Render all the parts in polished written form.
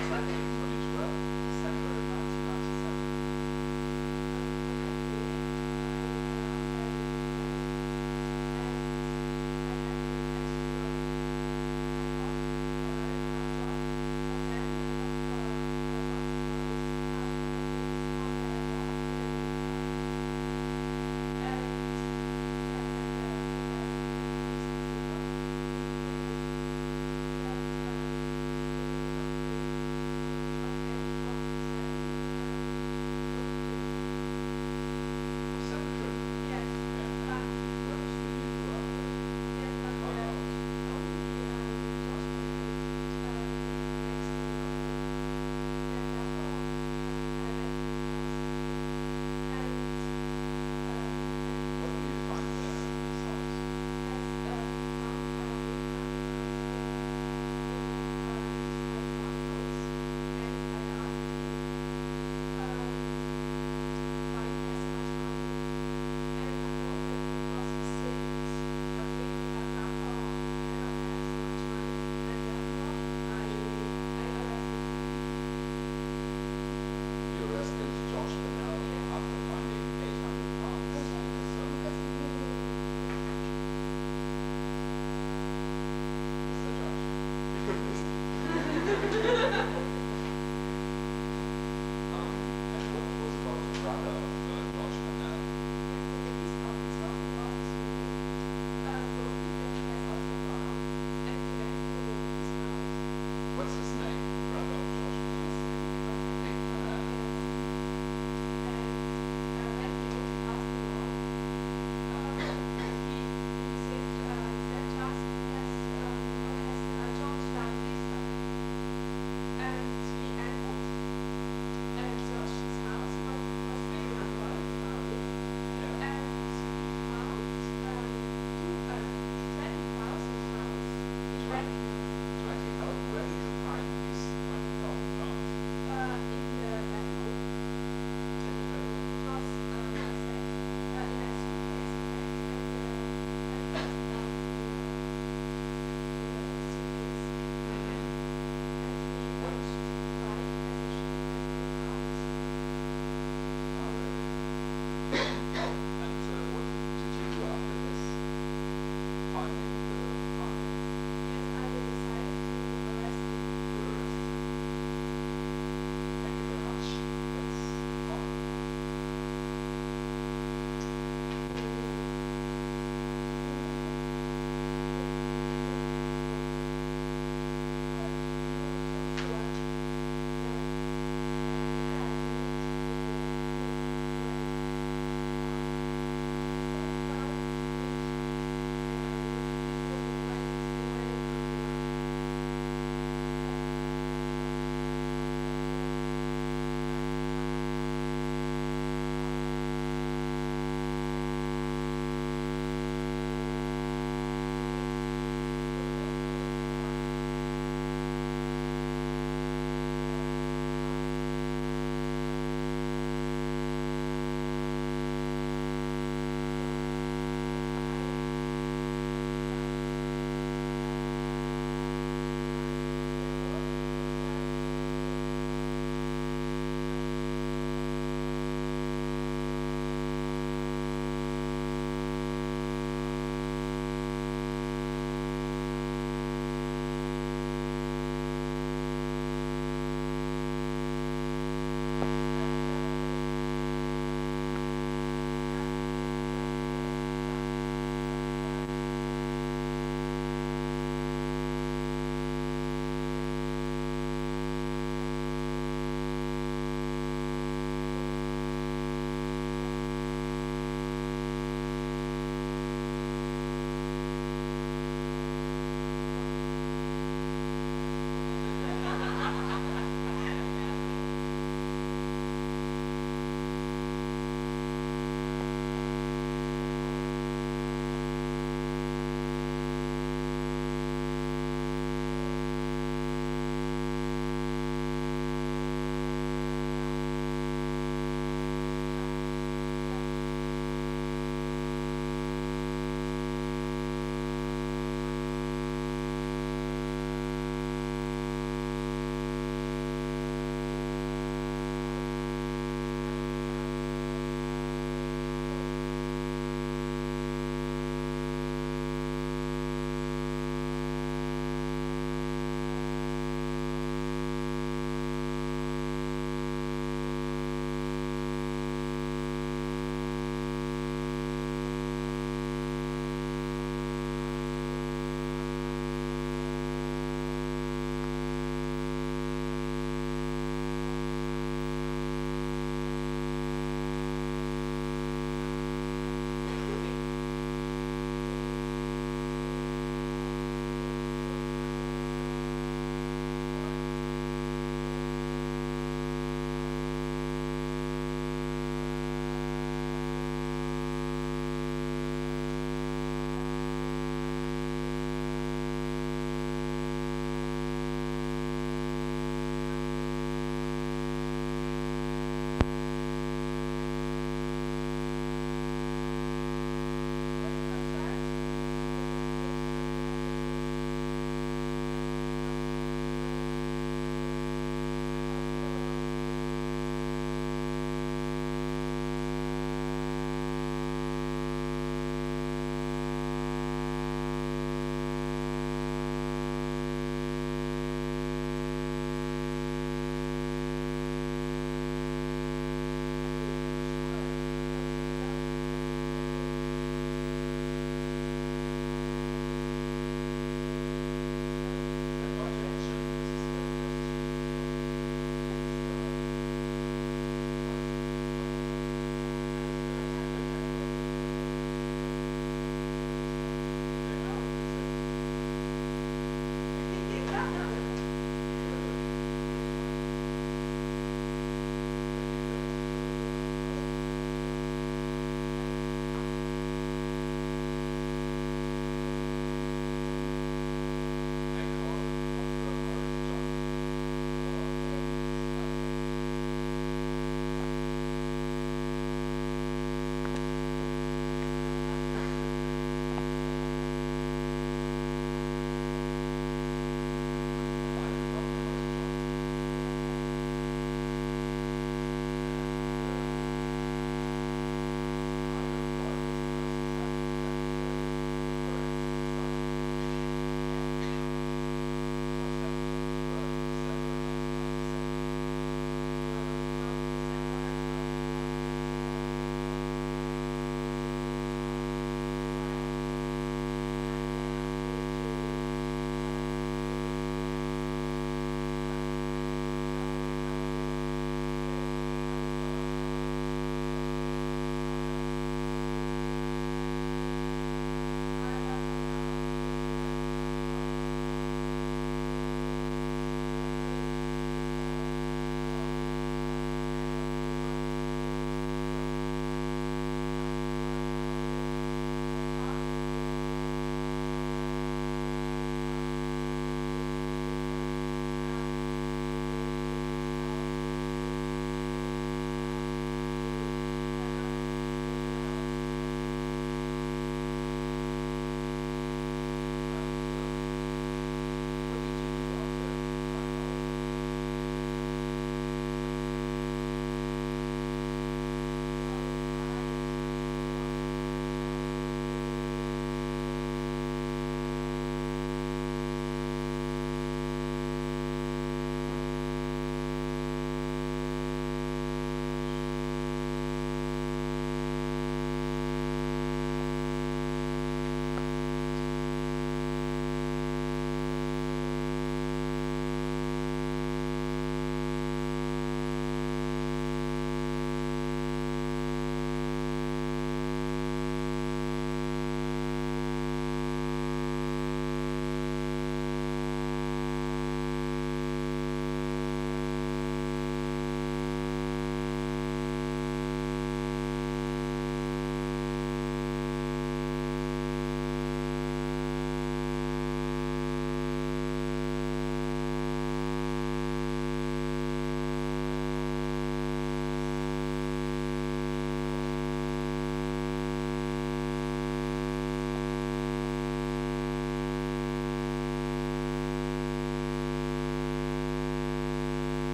12, December 1997.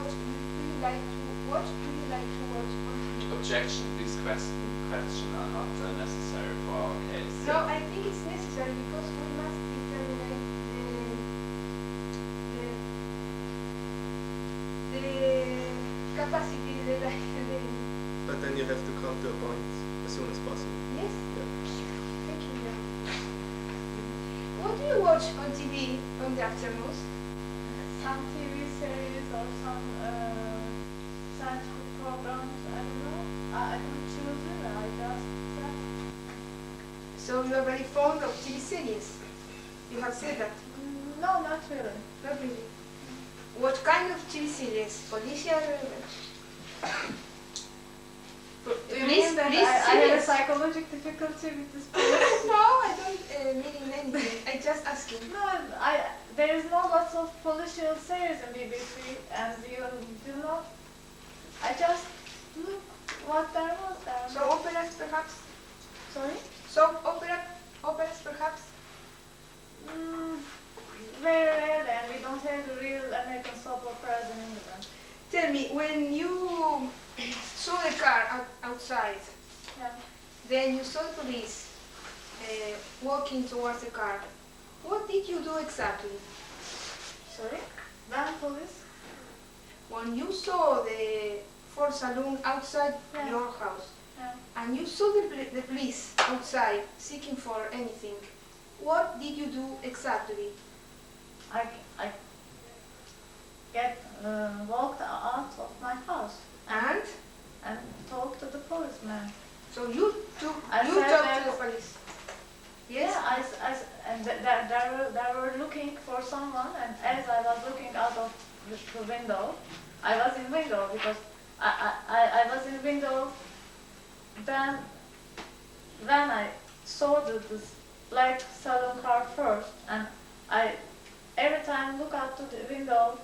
What do you like to watch on TV? Objection, these questions are not necessary for our case. No, I think it's necessary because we must determine the capacity that I have. But then you have to come to a point as soon as possible. Yes? Yeah. Thank you. What do you watch on TV on the afternoons? Some TV series or some scientific programs, I don't know. I don't choose it, I just So you are very fond of TV series. You have said that. no, not really. Not really. What kind of TV series? Policial? Do you mean that I have a psychological difficulty with this place? No, I don't mean anything. I just asking. No, there is no lots of policial series in BBC, and you do not. I just look what there was there. So operas perhaps? Sorry? So operas perhaps? Very rare, and we don't have the real American soap operas in England. Tell me, when you saw the car outside, Yeah. then you saw the police walking towards the car, what did you do exactly? Sorry? Van police? When you saw the fourth saloon outside Yeah. your house, Yeah. and you saw the police outside seeking for anything, what did you do exactly? I walked out of my house And talked to the policeman. so you I said talked that- to the police. Yes? Yeah, and they were looking for someone, and as I was looking out of the window, I was in window because I was in window. Then when I saw this black saloon car first, and I every time look out to the window.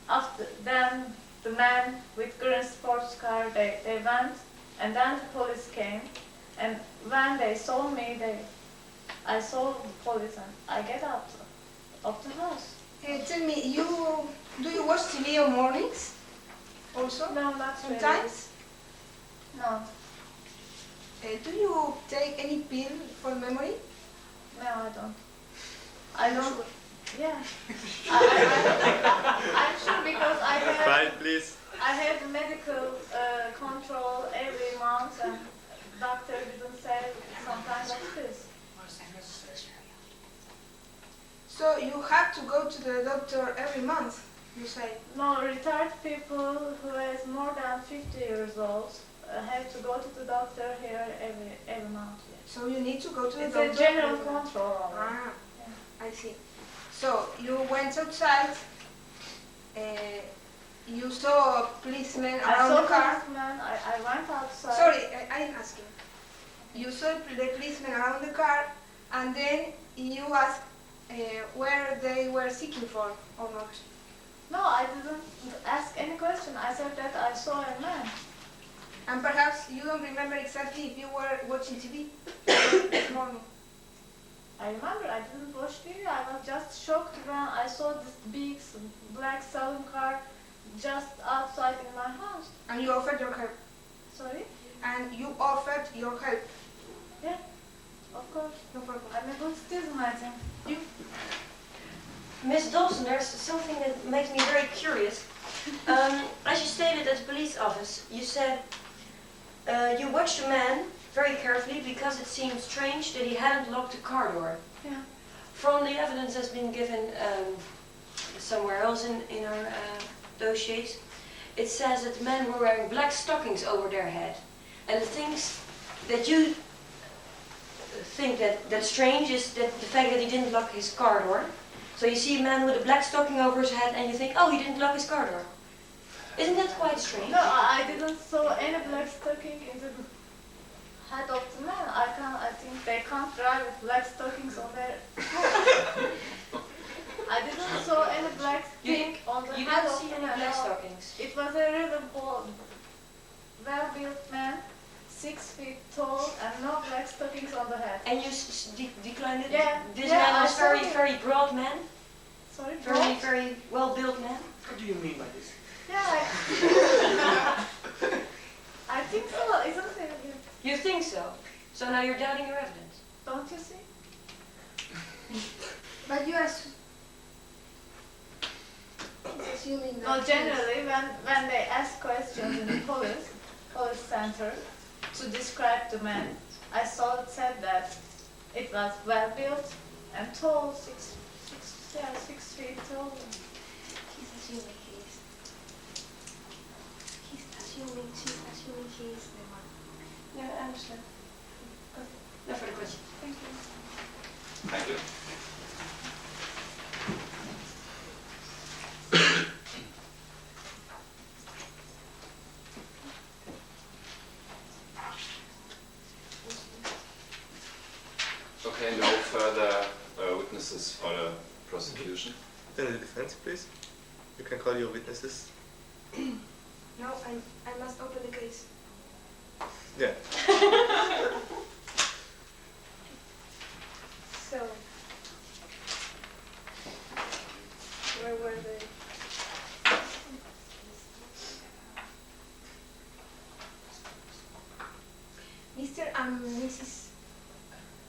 After then the man with green sports car they went, and then the police came, and when they saw me I saw the police and I get out of the house. Tell me, do you watch TV on mornings also? No, not really. Sometimes? No, Do you take any pill for memory? no, I don't. I don't. Sure. Yeah. I'm sure because Quiet, please. I have medical control every month, and doctor didn't say some kind of this. So you have to go to the doctor every month, you say? No, retired people who is more than 50 years old have to go to the doctor here every month. Yeah. So you need to go to the It's doctor? a general every month. control only. Ah, Yeah. I see. So you went outside, you saw a policeman I around saw the car. policeman, I went outside. Sorry, I'm asking. You saw the policeman around the car, and then you asked where they were seeking for or not. No, I didn't ask any question. I said that I saw a man. And perhaps you don't remember exactly if you were watching TV this morning. I remember I didn't watch TV. I was just shocked when I saw this big black saloon car just outside in my house. And you offered your help. Sorry? And you offered your help. Yeah, of course. No problem. I'm a good citizen, I think. You? Ms. Dawson, there's something that makes me very curious. As you stated at the police office, you said you watched a man very carefully because it seemed strange that he hadn't locked the car door. Yeah. From the evidence that's been given somewhere else in our dossiers, it says that the men were wearing black stockings over their head. And the things that you think that's strange is that the fact that he didn't lock his car door. So you see a man with a black stocking over his head and you think, oh, he didn't lock his car door. Isn't that quite strange? No, I didn't saw any black stocking in the head of the man. I think they can't drive with black stockings on their head. I didn't saw any black thing on the You head didn't of see the any man. black No. stockings? It was a really well-built man, 6 feet tall, and no black stockings on the head. And you declined it? Yeah. This Yeah, man I was saw very, him. very broad man? Sorry, Very, broad? very well-built man. What do you mean by this? Yeah, I think so, isn't it? You think so? So now you're doubting your evidence. Don't you see? But you are assuming that. No, generally, when they ask questions in the police center to describe the man, I saw it said that it was well built and tall, 6 feet tall. He's assuming she's assuming he's the one. Yeah, I understand. No further questions. Thank you. Thank you. Okay, no further witnesses for the prosecution. Then the defense, please. You can call your witnesses. No, I must open the case. Yeah. So, where were they? Mr. and Mrs.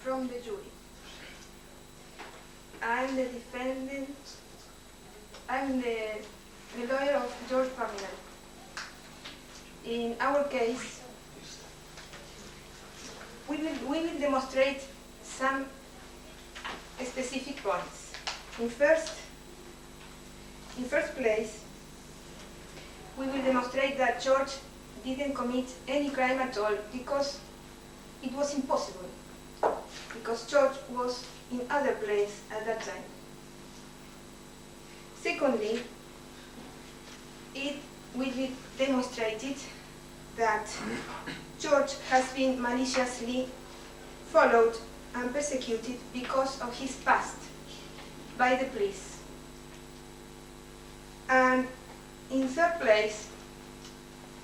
from the jury. I'm the defendant. I'm the lawyer of George Pamela. In our case, we will demonstrate some specific points. In first place, we will demonstrate that George didn't commit any crime at all because it was impossible, because George was in other place at that time. Secondly, it will be demonstrated that George has been maliciously followed and persecuted because of his past by the police. And in third place,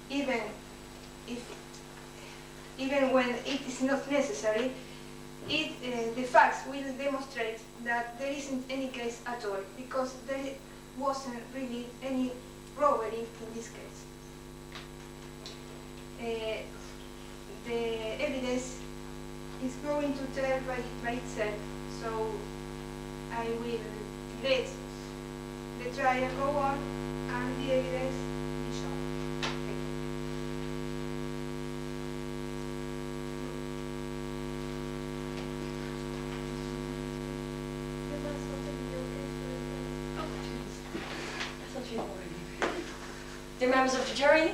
even when it is not necessary, the facts will demonstrate that there isn't any case at all, because there wasn't really any robbery in this case. The evidence is going to tell by itself, so I will let the trial go on and the evidence be shown. Thank you. Dear members of the jury,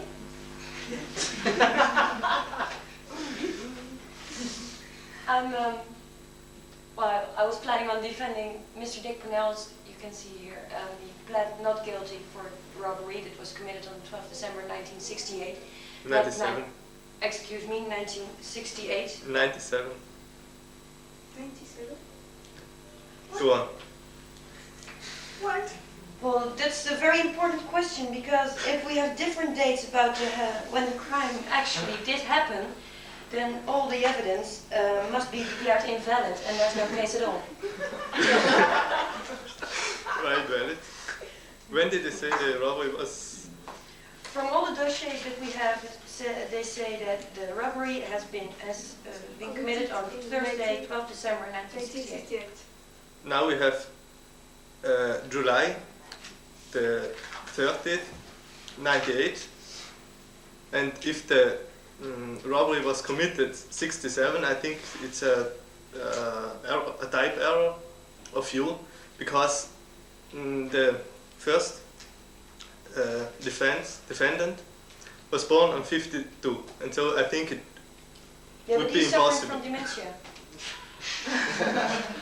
well, I was planning on defending Mr. Dick Purnell, as you can see here. He pled not guilty for robbery that was committed on 12 December 1968. 97. Excuse me, 1968. 97. 97? Go on. What? Well, that's a very important question, because if we have different dates about when the crime actually did happen, then all the evidence must be declared invalid, and there's no case at all. Right, valid. When did they say the robbery was? From all the dossiers that we have, they say that the robbery has been committed on Thursday, 12 December 1968. Now we have July the 30th, 98, and if the robbery was committed 67, I think it's a type error of you, because the first defendant was born on 52, and so I think it would be impossible. From dementia.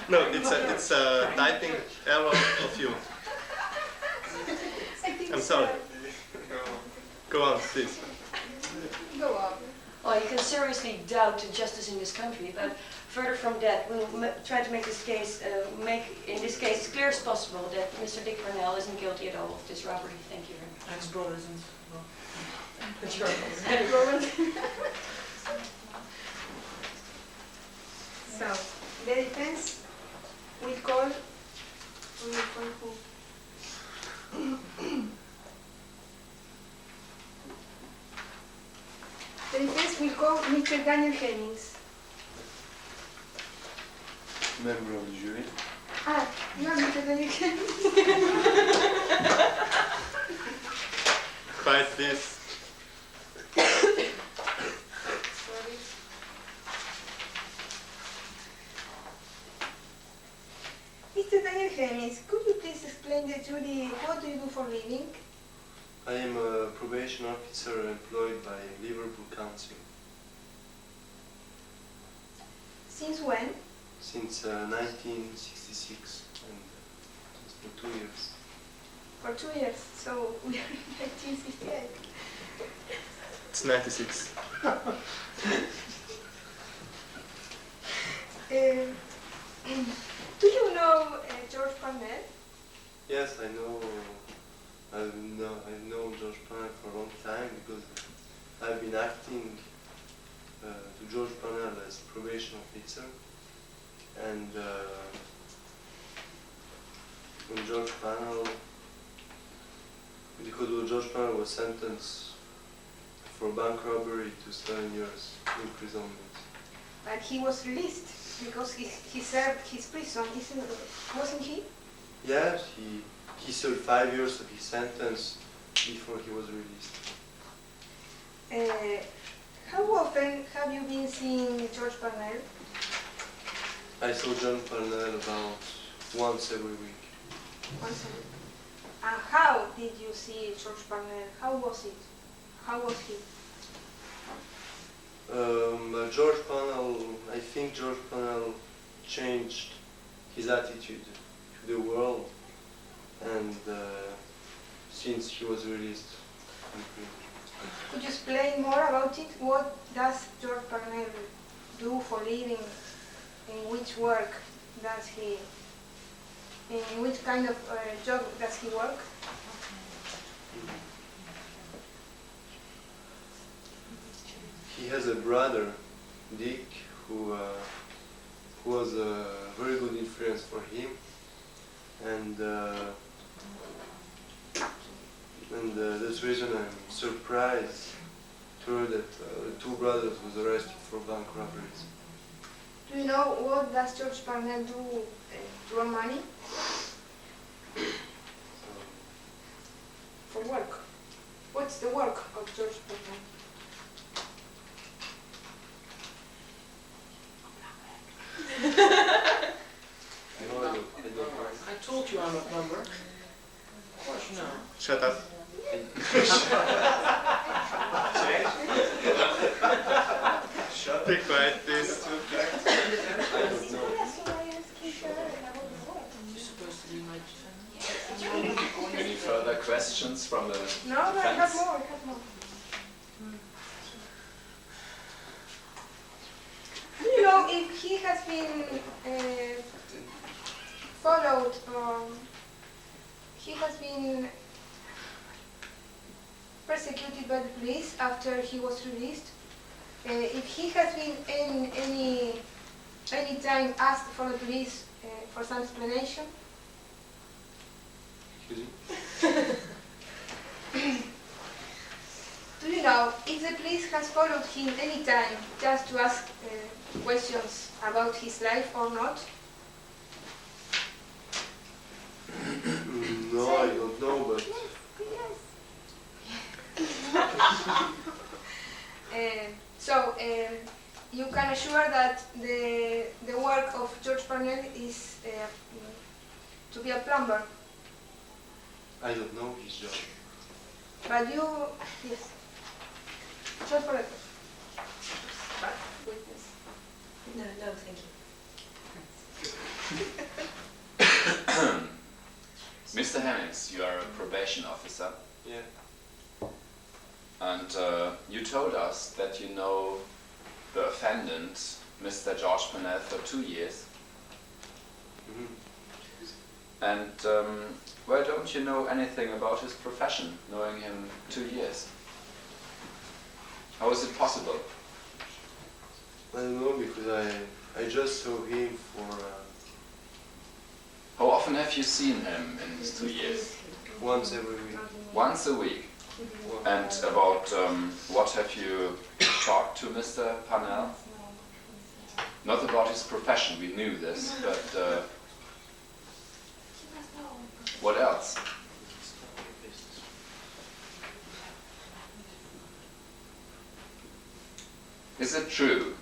No, it's a typing error of you. I'm sorry. Go on, please. Go on. Well, you can seriously doubt the justice in this country, but further from that, we'll try to make this case, it's clear as possible that Mr. Dick Purnell isn't guilty at all of this robbery. Thank you very much. Ex-brother isn't. So, the defense will call who? call Mr. Daniel Hemmings. Member of the jury. Ah, you are Mr. Daniel Hemmings. Quiet, please. Sorry. Mr. Daniel Hemmings, could you please explain the jury what do you do for a living? I am a probation officer employed by Liverpool Council Since when? since 1966 and just for 2 years. For 2 years, so we are in 1968. It's 96. Do you know George Parnell? Yes, I know. I've known George Parnell for a long time because I've been acting to George Parnell as probation officer, and when George Parnell was sentenced for bank robbery to 7 years imprisonment. But he was released because he served his prison, wasn't he? Yes, he served 5 years of his sentence before he was released. How often have you been seeing George Parnell? I saw John Parnell about once every week. Once a week. And how did you see George Parnell? How was it? How was he? George Parnell, I think George Parnell changed his attitude to the world, and since he was released. Could you explain more about it? What does George Parnell do for living? In which work does he? In which kind of job does he work? He has a brother, Dick, who was a very good influence for him, and that's the reason I'm surprised to hear that two brothers was arrested for bank robberies. Do you know what does George Parnell do to earn money? For work. What's the work of George Parnell? No, I don't know. I told you I'm a plumber. Of course you know. Shut up. Be quiet, please. I don't know. You're supposed to be my defender. Any further questions from the No, I have defense? more, I have more. Do you know if he has been followed, he has been persecuted by the police after he was released? If he has been any time asked for the police for some explanation? Excuse me? Do you know if the police has followed him any time just to ask questions about his life or not? No, I don't know, but So you can assure that the work of George Parnell is to be a plumber, I don't know his job. but you, yes, just for record. But witness. No, thank you. Mr. Hemmings, you are a probation officer, Yeah. and you told us that you know the offendant, Mr. George Parnell, for 2 years. Mhm. And why don't you know anything about his profession, knowing him 2 years? How is it possible? I don't know because I just saw him for How often have you seen him in these 2 years? once every week. Once a week. And about what have you talked to Mr. Panel? Not about his profession, we knew this, but what else? Is it true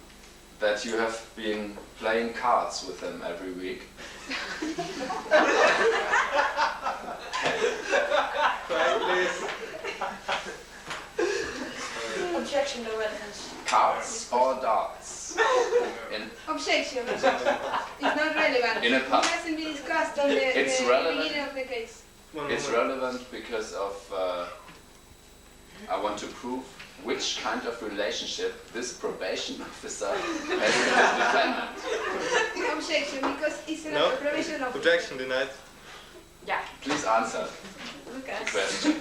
that you have been playing cards with him every week? Objection, no relevance. Cards or darts? Objection. It's not relevant. In a pub. It hasn't been discussed on the It's relevant. beginning of the case. It's relevant because of I want to prove which kind of relationship this probation officer has with his defendant. Objection, because it's an No. probation officer. Objection denied. Yeah. Please answer the Lucas. question.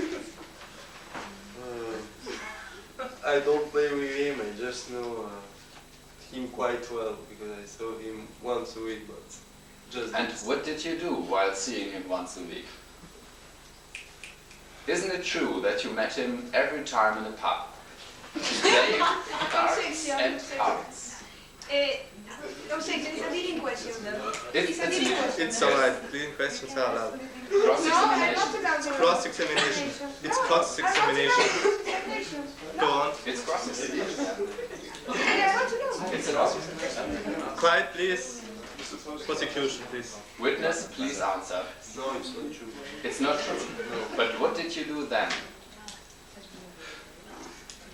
I don't play with him, I just know him quite well because I saw him once a week, but just And what did you do while seeing him once a week? Isn't it true that you met him every time in a pub? Playing darts and cards. Objection, it's a leading question. It's a leading question. It's alright. Leading questions are allowed. No, I'm not Cross-examination. allowed to. Cross-examination. It's cross-examination. Go on. It's cross-examination. I want to know. It's a cross-examination. Quiet, please. Prosecution, please. Witness, please answer. no, it's not true. It's not true. But what did you do then?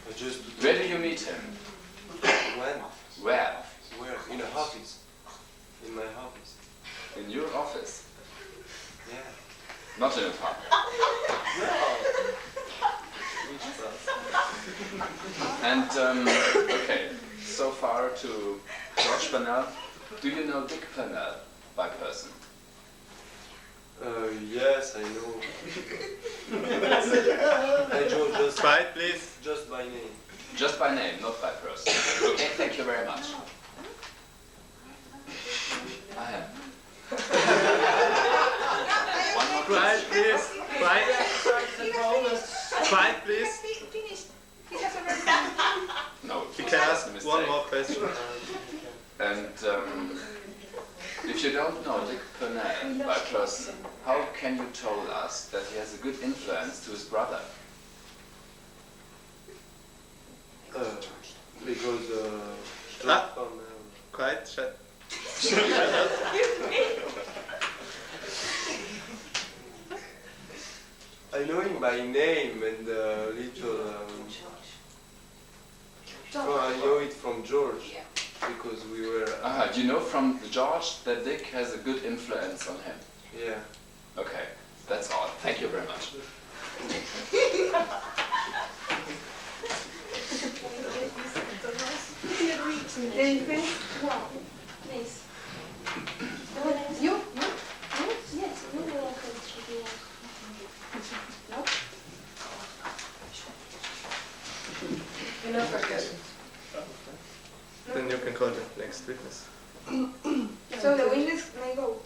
I just Where did you meet him? when? Where? Where? In a office. In my office. In your office. Yeah. Not in a pub. Which part? And, okay, so far to George Panel. Do you know Dick Panel by person? Yes, I know. I know Quiet, please. just by name. Just by name, not by person. Okay, thank you very much. I am. One more Quiet, please. Quiet. Quiet, please. Finish. He has already done. No, You can ask a mistake. one more question. And if you don't know Dick Purnell by person, how can you tell us that he has a good influence to his brother? Because Ah. Quiet, shut. I know him by name and little. I know it from George because we were. Do you know from George that Dick has a good influence on him? Yeah. Okay, that's all. Thank you very much. The defense. Wow. Please. You? You? Yes. No? Enough for good. Then you can call the next witness. So the witness may go.